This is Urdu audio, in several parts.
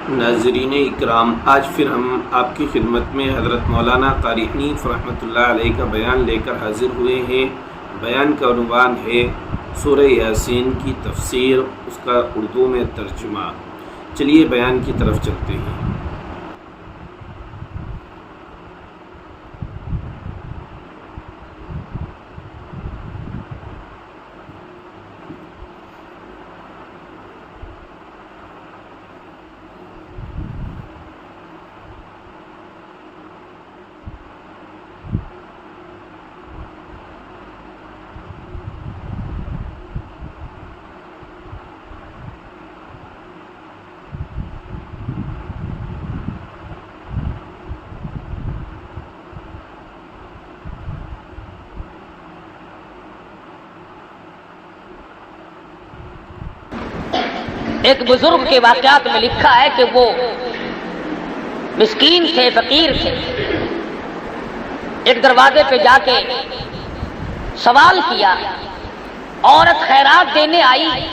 ناظرین اکرام، آج پھر ہم آپ کی خدمت میں حضرت مولانا قاری حنیف رحمۃ اللہ علیہ کا بیان لے کر حاضر ہوئے ہیں۔ بیان کا عنوان ہے سورہ یاسین کی تفسیر، اس کا اردو میں ترجمہ۔ چلیے بیان کی طرف چلتے ہیں۔ ایک بزرگ کے واقعات میں لکھا ہے کہ وہ مسکین تھے، فقیر تھے۔ ایک دروازے پہ جا کے سوال کیا، عورت خیرات دینے آئی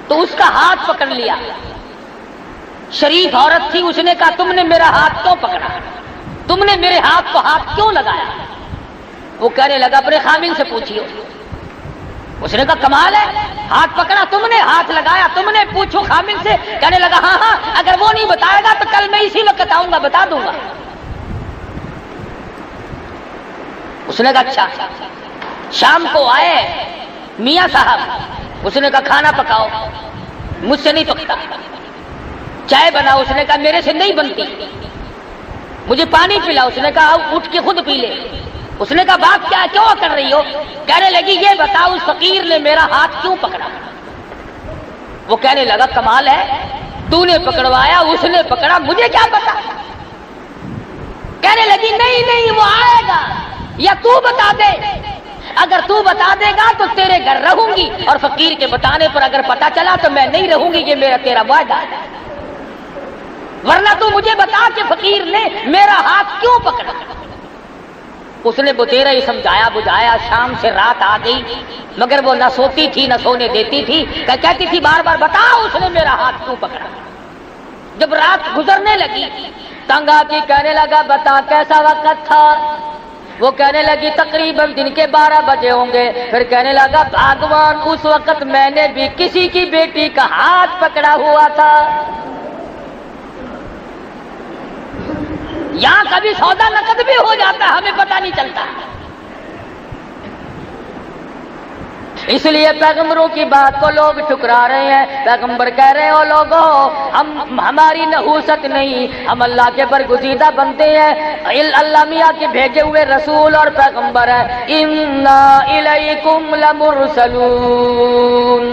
تو اس کا ہاتھ پکڑ لیا۔ شریف عورت تھی، اس نے کہا تم نے میرا ہاتھ کیوں پکڑا؟ تم نے میرے ہاتھ کو ہاتھ کیوں لگایا؟ وہ کہنے لگا اپنے خامن سے پوچھیے۔ اس نے کہا کمال ہے، ہاتھ پکڑا تم نے، ہاتھ لگایا تم نے، پوچھو خامن سے۔ کہنے لگا ہاں اگر وہ نہیں بتائے گا تو کل میں اسی وقت آؤں گا، بتا دوں گا۔ اس نے کہا اچھا۔ شام کو آئے میاں صاحب، اس نے کہا کھانا پکاؤ۔ مجھ سے نہیں پکتا۔ چائے بناؤ، اس نے کہا میرے سے نہیں بنتی۔ مجھے پانی پلاؤ، اس نے کہا اٹھ کے خود پی لے۔ اس نے کہا بات کیا ہے، کیوں کر رہی ہو؟ کہنے لگی یہ بتاؤ اس فقیر نے میرا ہاتھ کیوں پکڑا؟ وہ کہنے لگا کمال ہے، تو نے پکڑوایا، اس نے پکڑا، مجھے کیا پتا؟ کہنے لگی نہیں وہ آئے گا، یا تو بتا دے۔ اگر تو بتا دے گا تو تیرے گھر رہوں گی، اور فقیر کے بتانے پر اگر پتا چلا تو میں نہیں رہوں گی، یہ میرا تیرا وعدہ ہے۔ ورنہ تو مجھے بتا کہ فقیر نے میرا ہاتھ کیوں پکڑا۔ اس نے بتیرا ہی سمجھایا بجھایا، شام سے رات آ گئی، مگر وہ نہ سوتی تھی نہ سونے دیتی تھی، کہتی تھی بار بار بتاؤ اس نے میرا ہاتھ کیوں پکڑا۔ جب رات گزرنے لگی، تنگ آ کے کہنے لگا بتا کیسا وقت تھا؟ وہ کہنے لگی تقریباً دن کے 12 بجے ہوں گے۔ پھر کہنے لگا بھگوان اس وقت میں نے بھی کسی کی بیٹی کا ہاتھ پکڑا ہوا تھا۔ یہاں کبھی سودا نقد بھی ہو جاتا ہے، ہمیں پتہ نہیں چلتا۔ اس لیے پیغمبروں کی بات کو لوگ ٹھکرا رہے ہیں۔ پیغمبر کہہ رہے ہو لوگوں، ہماری نحوست نہیں، ہم اللہ کے برگزیدہ بنتے ہیں، اللہ میاں کے بھیجے ہوئے رسول اور پیغمبر ہیں۔ اِنَّا إِلَيْكُمْ لَمُرْسَلُونَ۔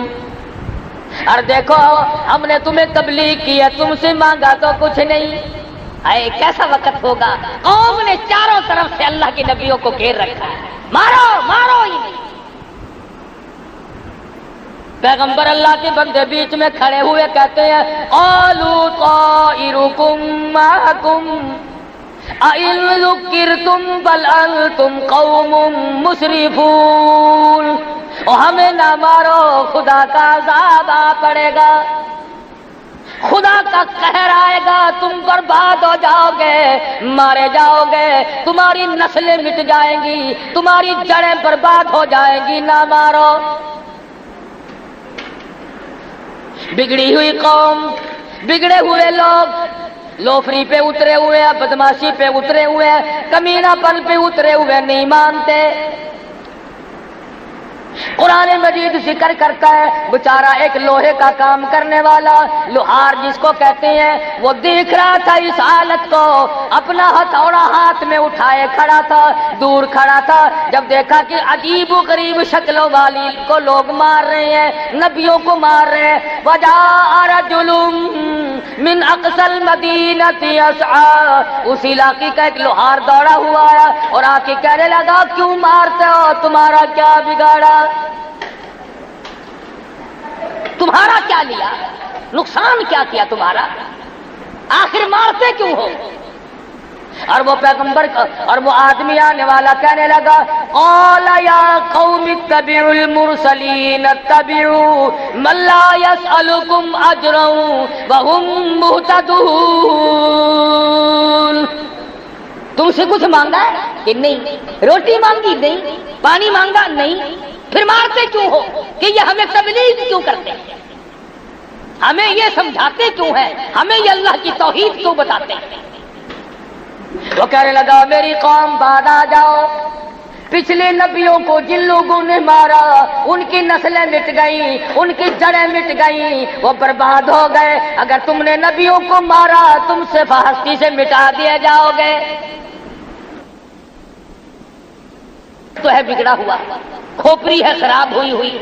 اور دیکھو ہم نے تمہیں تبلیغ کی ہے، تم سے مانگا تو کچھ نہیں۔ اے کیسا وقت ہوگا، قوم نے چاروں طرف سے اللہ کے نبیوں کو گھیر رکھا ہے، مارو مارو ہی نہیں۔ پیغمبر اللہ کے بندے بیچ میں کھڑے ہوئے کہتے ہیں قالوا طائرکم معکم اَإِن ذُكِّرْتُمْ بَلْ أَنْتُمْ قَوْمٌ مُسْرِفُونَ۔ اور ہمیں نہ مارو، خدا کا عذاب آ پڑے گا، خدا کا قہر آئے گا، تم برباد ہو جاؤ گے، مارے جاؤ گے، تمہاری نسلیں مٹ جائیں گی، تمہاری جڑیں برباد ہو جائیں گی، نہ مارو۔ بگڑی ہوئی قوم، بگڑے ہوئے لوگ، لوفری پہ اترے ہوئے ہیں، بدماشی پہ اترے ہوئے ہیں، کمینہ پن پہ اترے ہوئے، نہیں مانتے۔ قرآن مجید ذکر کرتا ہے بیچارہ ایک لوہے کا کام کرنے والا لوہار جس کو کہتے ہیں، وہ دیکھ رہا تھا اس حالت کو، اپنا ہتھوڑا ہاتھ میں اٹھائے کھڑا تھا، دور کھڑا تھا۔ جب دیکھا کہ عجیب و غریب شکلوں والی کو لوگ مار رہے ہیں، نبیوں کو مار رہے ہیں، وجاء رجل من اقصى المدینۃ یسعی، اس علاقے کا ایک لوہار دوڑا ہوا ہے اور آ کے کہنے لگا کیوں مارتے ہو، تمہارا کیا بگاڑا، تمہارا کیا لیا، نقصان کیا کیا تمہارا، آخر مارتے کیوں ہو؟ اور وہ پیغمبر اور وہ آدمی آنے والا کہنے لگا قال یا قوم اتبعوا المرسلین اتبعوا من لا يسألكم اجرا وهم مهتدون. تم سے کچھ مانگا ہے کہ نہیں؟ روٹی مانگی نہیں؟ پانی مانگا نہیں؟ پھر مارتے کیوں ہو کہ یہ ہمیں تبلیغ کیوں کرتے ہیں؟ ہمیں یہ سمجھاتے کیوں ہیں؟ ہمیں یہ اللہ کی توحید کیوں بتاتے ہیں؟ وہ کہنے لگا میری قوم بعد آ جاؤ، پچھلے نبیوں کو جن لوگوں نے مارا ان کی نسلیں مٹ گئیں، ان کی جڑیں مٹ گئیں، وہ برباد ہو گئے. اگر تم نے نبیوں کو مارا تم سے ہستی سے مٹا دیے جاؤ گے. تو ہے بگڑا ہوا، کھوپڑی ہے خراب ہوئی ہوئی،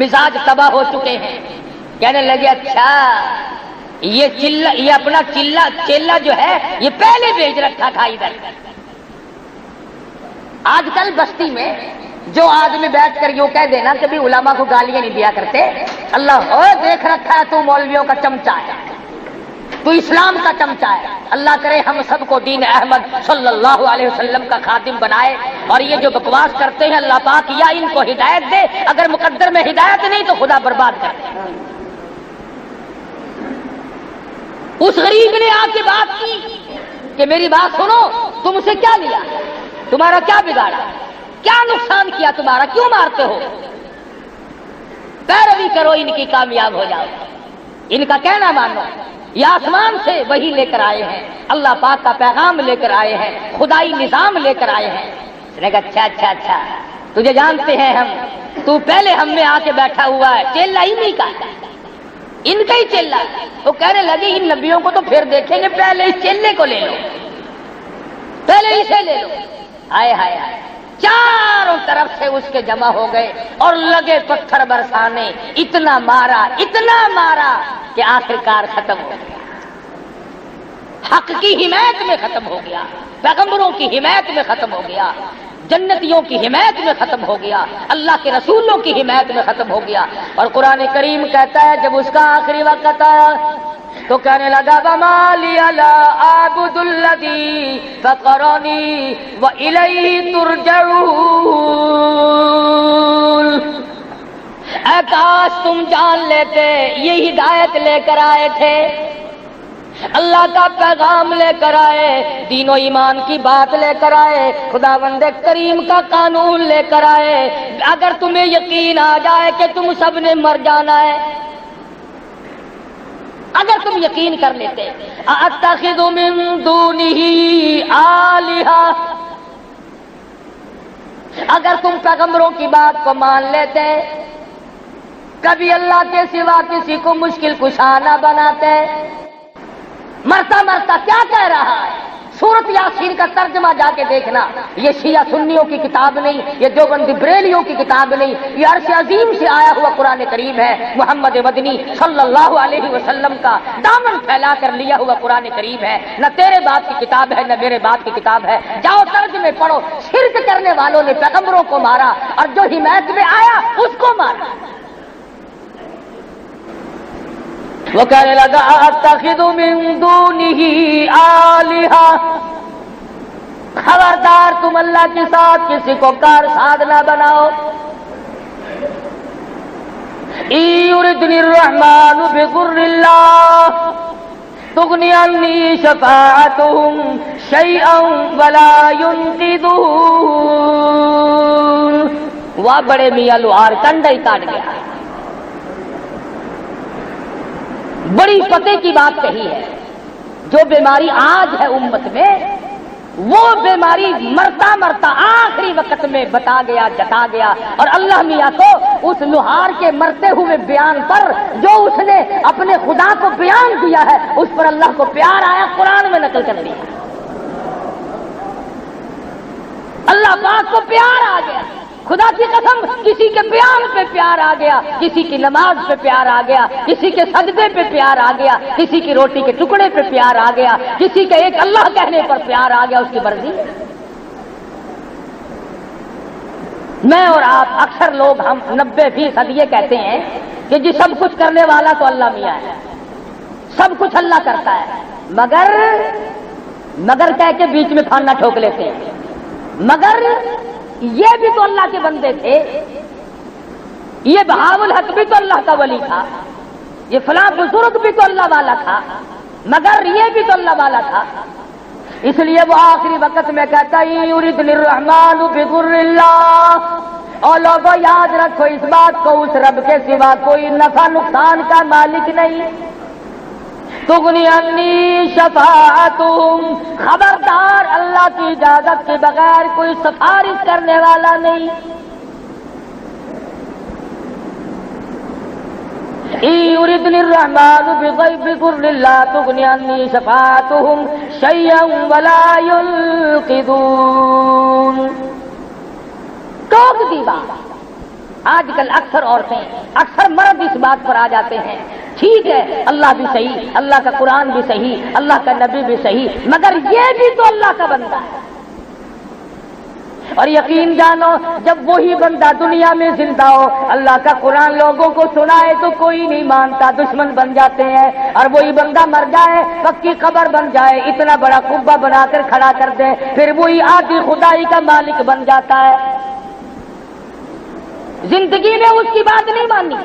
مزاج تباہ ہو چکے ہیں. کہنے لگے اچھا یہ چلا، یہ اپنا چیلا جو ہے یہ پہلے بھیج رکھا تھا ادھر. آج کل بستی میں جو آدمی بیٹھ کر یوں کہہ دینا کبھی علماء کو گالیاں نہیں دیا کرتے، اللہ ہو دیکھ رکھا ہے تو مولویوں کا چمچہ ہے، تو اسلام کا چمچہ ہے. اللہ کرے ہم سب کو دین احمد صلی اللہ علیہ وسلم کا خادم بنائے. اور یہ جو بکواس کرتے ہیں اللہ پاک یا ان کو ہدایت دے، اگر مقدر میں ہدایت نہیں تو خدا برباد کر دے. اس غریب نے آ کے بات کی کہ میری بات سنو، تم سے کیا لیا، تمہارا کیا بگاڑا، کیا نقصان کیا تمہارا، کیوں مارتے ہو؟ پیروی کرو ان کی کامیاب ہو جاؤ، ان کا کہنا مانو. یہ آسمان سے وہی لے کر آئے ہیں، اللہ پاک کا پیغام لے کر آئے ہیں، خدائی نظام لے کر آئے ہیں. اس نے کہا اچھا اچھا اچھا تجھے جانتے ہیں ہم، تو پہلے ہم میں آ کے بیٹھا ہوا ہے، چیلا ہی نہیں کا ان کا ہی چیلا. وہ کہنے لگے ان نبیوں کو تو پھر دیکھیں گے، پہلے اس چیلے کو لے لو، پہلے اسے لے لو. آئے ہائے ہائے، چاروں طرف سے اس کے جمع ہو گئے اور لگے پتھر برسانے. اتنا مارا کہ آخرکار ختم ہو گیا. حق کی حمایت میں ختم ہو گیا، پیغمبروں کی حمایت میں ختم ہو گیا، جنتیوں کی حمایت میں ختم ہو گیا، اللہ کے رسولوں کی حمایت میں ختم ہو گیا. اور قرآن کریم کہتا ہے جب اس کا آخری وقت آیا تو کہنے لگا وَمَا لِيَ لَا أَعْبُدُ الَّذِي فَطَرَنِي وَإِلَيْهِ تُرْجَعُونَ. اے کاش تم جان لیتے یہ ہدایت لے کر آئے تھے، اللہ کا پیغام لے کر آئے، دین و ایمان کی بات لے کر آئے، خداوند کریم کا قانون لے کر آئے. اگر تمہیں یقین آ جائے کہ تم سب نے مر جانا ہے، اگر تم یقین کر لیتے اتخذ من دونہ آلہہ، اگر تم پیغمبروں کی بات کو مان لیتے، کبھی اللہ کے سوا کسی کو مشکل کشا نہ بناتے. مرتا مرتا کیا کہہ رہا ہے؟ سورت یاسین کا ترجمہ جا کے دیکھنا. یہ شیعہ سنیوں کی کتاب نہیں، یہ دیوبندی بریلیوں کی کتاب نہیں، یہ عرش عظیم سے آیا ہوا قرآن کریم ہے. محمد مدنی صلی اللہ علیہ وسلم کا دامن پھیلا کر لیا ہوا قرآن کریم ہے. نہ تیرے باپ کی کتاب ہے نہ میرے باپ کی کتاب ہے. جاؤ ترجمے پڑھو. شرک کرنے والوں نے پیغمبروں کو مارا اور جو حمایت میں آیا اس کو مارا. وہ کہنے لگا اتخذ من دونہ آلہہ، خبردار تم اللہ کے ساتھ کسی کو کار ساز نہ بناؤ. ان یردنی الرحمن بضر لا تغنی عنی شفاعتہم شیئا ولا ینقذون. واہ بڑے میاں لوہار کنڈا ہی کاٹ گیا. بڑی پتے کی بات کہی ہے. جو بیماری آج ہے امت میں وہ بیماری مرتا مرتا آخری وقت میں بتا گیا، جتا گیا. اور اللہ میاں کو اس لوہار کے مرتے ہوئے بیان پر جو اس نے اپنے خدا کو بیان دیا ہے اس پر اللہ کو پیار آیا، قرآن میں نقل کر دیا. اللہ پاک کو پیار آ گیا. خدا کی قسم کسی کے بیان پہ پیار آ گیا، کسی کی نماز پہ پیار آ گیا، کسی کے سجدے پہ پیار آ گیا، کسی کی روٹی کے ٹکڑے پہ پیار آ گیا، کسی کے ایک اللہ کہنے پر پیار آ گیا. اس کی مرضی. میں اور آپ اکثر لوگ ہم 90% یہ کہتے ہیں کہ جی سب کچھ کرنے والا تو اللہ میاں ہے، سب کچھ اللہ کرتا ہے، مگر مگر کہہ کے بیچ میں کھانا ٹھوک لیتے ہیں. مگر یہ بھی تو اللہ کے بندے تھے, یہ بہاء الحق بھی تو اللہ کا ولی تھا, یہ فلاں بزرگ بھی تو اللہ والا تھا, مگر یہ بھی تو اللہ والا تھا. اس لیے وہ آخری وقت میں کہتا یریدنی الرحمن بضر اللہ. اور لوگوں یاد رکھو اس بات کو, اس رب کے سوا کوئی نفع نقصان کا مالک نہیں. تغنی عنی شفاعتہم, خبردار اللہ کی اجازت کے بغیر کوئی سفارش کرنے والا نہیں. یریدنی الرحمن بضر اللہ تغنی عنی شفاعتہم شیئا ولا ینقذون. ٹوک دی بات. آج کل اکثر عورتیں, اکثر مرد اس بات پر آ جاتے ہیں, ٹھیک ہے اللہ بھی صحیح, اللہ کا قرآن بھی صحیح, اللہ کا نبی بھی صحیح, مگر یہ بھی تو اللہ کا بندہ ہے. اور یقین جانو جب وہی بندہ دنیا میں زندہ ہو, اللہ کا قرآن لوگوں کو سنائے تو کوئی نہیں مانتا, دشمن بن جاتے ہیں. اور وہی بندہ مر جائے, پکی قبر بن جائے, اتنا بڑا قبہ بنا کر کھڑا کر دے, پھر وہی آدھی خدائی کا مالک بن جاتا ہے. زندگی میں اس کی بات نہیں مانی,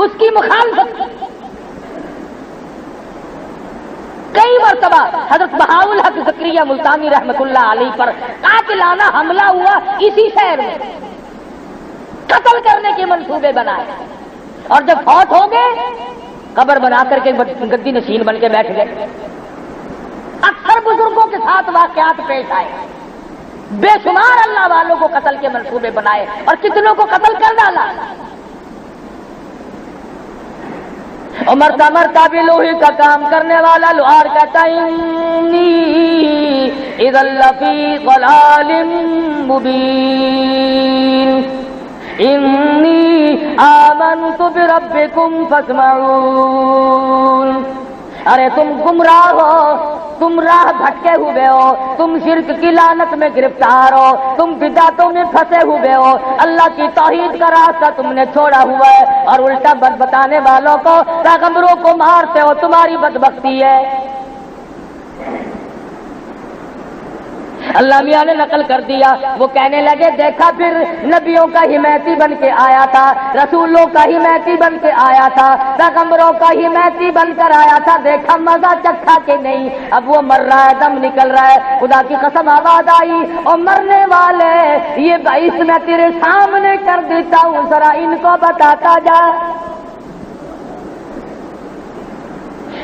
اس کی مخالفت. کئی مرتبہ حضرت بہاء الحق زکریا ملتانی رحمت اللہ علیہ پر قاتلانہ حملہ ہوا اسی شہر میں, قتل کرنے کے منصوبے بنائے, اور جب فوت ہو گئے قبر بنا کر کے گدی نشین بن کے بیٹھ گئے. اکثر بزرگوں کے ساتھ واقعات پیش آئے, بے شمار اللہ والوں کو قتل کے منصوبے بنائے اور کتنوں کو قتل کر ڈالا. اور مرتا مرتا بھی لوہے کا کام کرنے والا لوہار کہتا انی اذا لفی ضلال مبین انی آمنت بربکم فاسمعون. ارے تم گمراہ ہو, تم راہ بھٹکے ہوئے ہو, تم شرک کی لعنت میں گرفتار ہو, تم بدعتوں میں پھنسے ہوئے ہو, اللہ کی توحید کا راستہ تم نے چھوڑا ہوا ہے, اور الٹا بد بتانے والوں کو, پیغمبروں کو مارتے ہو, تمہاری بدبختی ہے. اللہ میاں نے نقل کر دیا. وہ کہنے لگے دیکھا پھر نبیوں کا حمایتی بن کے آیا تھا, رسولوں کا حمایتی بن کے آیا تھا, پیغمبروں کا حمایتی بن کر آیا تھا, دیکھا مزہ چکھا کہ نہیں, اب وہ مر رہا ہے, دم نکل رہا ہے. خدا کی قسم آواز آئی, اور مرنے والے یہ باعث میں تیرے سامنے کر دیتا ہوں, ذرا ان کو بتاتا جا.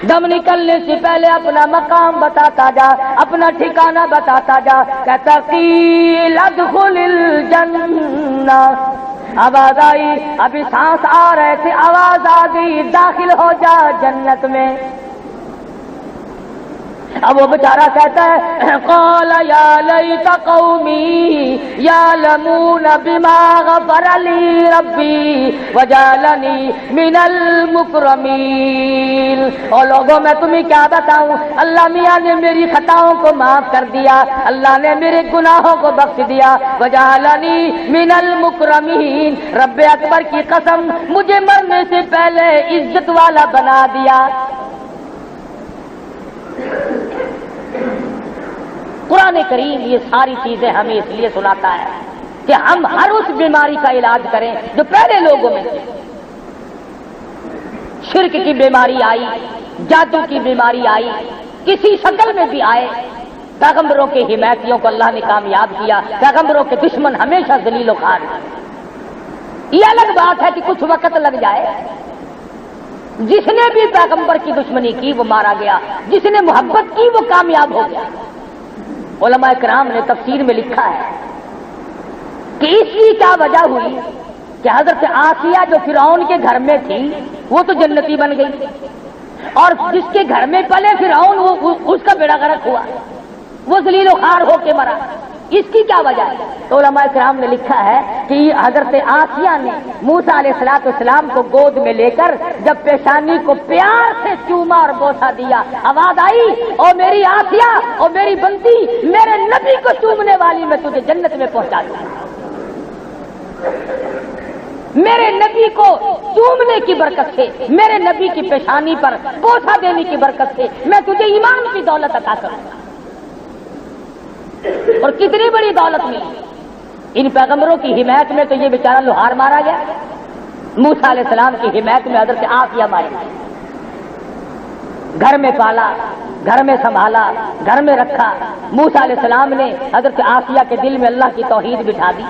دم نکلنے سے پہلے اپنا مقام بتاتا جا, اپنا ٹھکانہ بتاتا جا. کہتا قیل ادخل الجنہ, آواز آئی, ابھی سانس آ رہے تھے, آواز آ گئی داخل ہو جا جنت میں. اب وہ بیچارہ کہتا ہے قال یا لیت قومی یعلمون بما غفر لی ربی وجعلنی من المکرمین. اور لوگوں میں تمہیں کیا بتاؤں, اللہ میاں نے میری خطاؤں کو معاف کر دیا, اللہ نے میرے گناہوں کو بخش دیا. وجعلنی من المکرمین, رب اکبر کی قسم مجھے مرنے سے پہلے عزت والا بنا دیا. قرآن کریم یہ ساری چیزیں ہمیں اس لیے سناتا ہے کہ ہم ہر اس بیماری کا علاج کریں جو پہلے لوگوں میں تھی. شرک کی بیماری آئی, جادو کی بیماری آئی, کسی شکل میں بھی آئے, پیغمبروں کے حمایتیوں کو اللہ نے کامیاب کیا, پیغمبروں کے دشمن ہمیشہ ذلیل و خوار. یہ الگ بات ہے کہ کچھ وقت لگ جائے. جس نے بھی پیغمبر کی دشمنی کی وہ مارا گیا, جس نے محبت کی وہ کامیاب ہو گیا. علماء کرام نے تفسیر میں لکھا ہے کہ اس کی کیا وجہ ہوئی کہ حضرت آسیہ جو فرعون کے گھر میں تھی وہ تو جنتی بن گئی, اور جس کے گھر میں پلے فرعون اس کا بیڑا غرق ہوا, وہ ذلیل و خوار ہو کے مرا. اس کی کیا وجہ ہے؟ تو علماء کرام نے لکھا ہے کہ حضرت آسیہ نے موسیٰ علیہ السلام کو گود میں لے کر جب پیشانی کو پیار سے چوما اور بوسا دیا, آواز آئی او میری آسیہ, او میری بندی, میرے نبی کو چومنے والی میں تجھے جنت میں پہنچا دوں. میرے نبی کو چومنے کی برکت سے, میرے نبی کی پیشانی پر بوسا دینے کی برکت سے میں تجھے ایمان کی دولت عطا کروں. اور کتنی بڑی دولت ملی. ان پیغمبروں کی حمایت میں تو یہ بیچارہ لوہار مارا گیا. موسیٰ علیہ السلام کی حمایت میں حضرت آسیہ ماری گئی. گھر میں پالا، گھر میں سنبھالا، گھر میں رکھا. موسیٰ علیہ السلام نے حضرت آسیہ کے دل میں اللہ کی توحید بٹھا دی.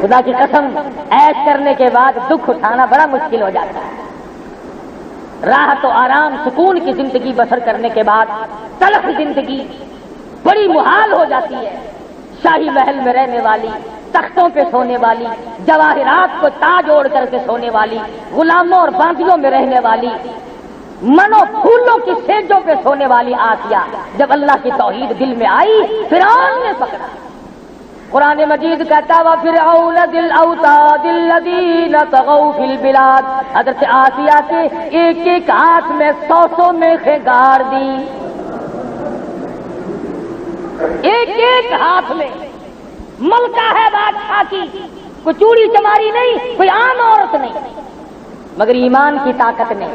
خدا کی قسم عیش کرنے کے بعد دکھ اٹھانا بڑا مشکل ہو جاتا ہے. راحت و آرام سکون کی زندگی بسر کرنے کے بعد تلخ زندگی بڑی محال ہو جاتی ہے. شاہی محل میں رہنے والی، تختوں پہ سونے والی، جواہرات کو تاج اوڑھ کر کے سونے والی، غلاموں اور باندیوں میں رہنے والی، منو پھولوں کی سیجوں پہ سونے والی آسیہ جب اللہ کی توحید دل میں آئی فرعون نے پکڑا. قرآن مجید کہتا وَفِرْعَوْنَ ذِي الْأَوْتَادِ الَّذِينَ طَغَوْا فِي الْبِلَادِ. حضرت آسیہ کے ایک ایک ہاتھ میں 100 میخیں گاڑ دی. ایک ایک ہاتھ میں ملکہ ہے بادشاہ کی. کوئی چوڑی چماری نہیں، کوئی عام عورت نہیں، مگر ایمان کی طاقت نے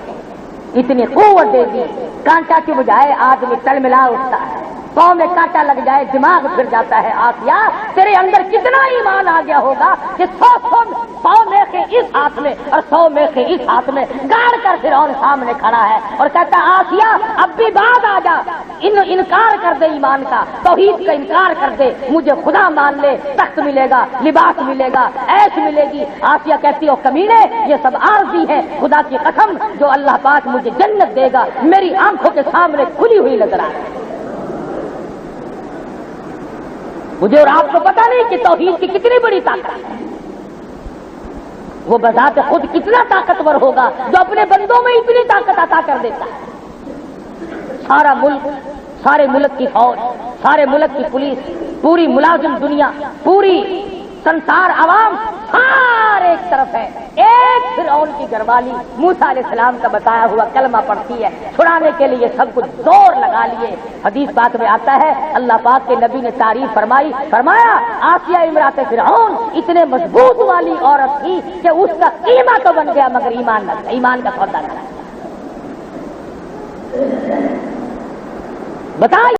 اتنی قوت دے دی. کانٹا کی بجائے آدمی تل ملا اٹھتا ہے. پاؤں میں کانٹا لگ جائے دماغ پھر جاتا ہے. آسیہ تیرے اندر کتنا ایمان آ گیا ہوگا کہ 100 پاؤں میں کے اس ہاتھ میں اور 100 میں کے اس ہاتھ میں گاڑ کر فرعون سامنے کھڑا ہے اور کہتا ہے آسیہ اب بھی بعد آ جا، انکار کر دے ایمان کا، توحید کا انکار کر دے، مجھے خدا مان لے، تخت ملے گا، لباس ملے گا، عیش ملے گی. آسیہ کہتی ہو کمینے یہ سب عارضی ہے، خدا کی قسم جو اللہ پاک مجھے جنت دے گا میری آنکھوں کے سامنے کھلی ہوئی نظر آ رہی ہے. مجھے اور آپ کو پتا نہیں کہ توحید کی کتنی بڑی طاقت ہے. وہ بذات خود کتنا طاقتور ہوگا جو اپنے بندوں میں اتنی طاقت عطا کر دیتا ہے. سارا ملک، سارے ملک کی فوج، سارے ملک کی پولیس، پوری ملازم دنیا، پوری سنسار عوام سارے ایک طرف ہے. ایک فرعون کی گھر والی موسیٰ علیہ السلام کا بتایا ہوا کلمہ پڑھتی ہے. چھڑانے کے لیے سب کچھ زور لگا لیے. حدیث پاک میں آتا ہے اللہ پاک کے نبی نے تعریف فرمائی، فرمایا آسیہ امرات فرعون اتنے مضبوط والی عورت تھی کہ اس کا قیمہ تو بن گیا مگر ایمان نہ، ایمان کا سودا نہ. بتائیں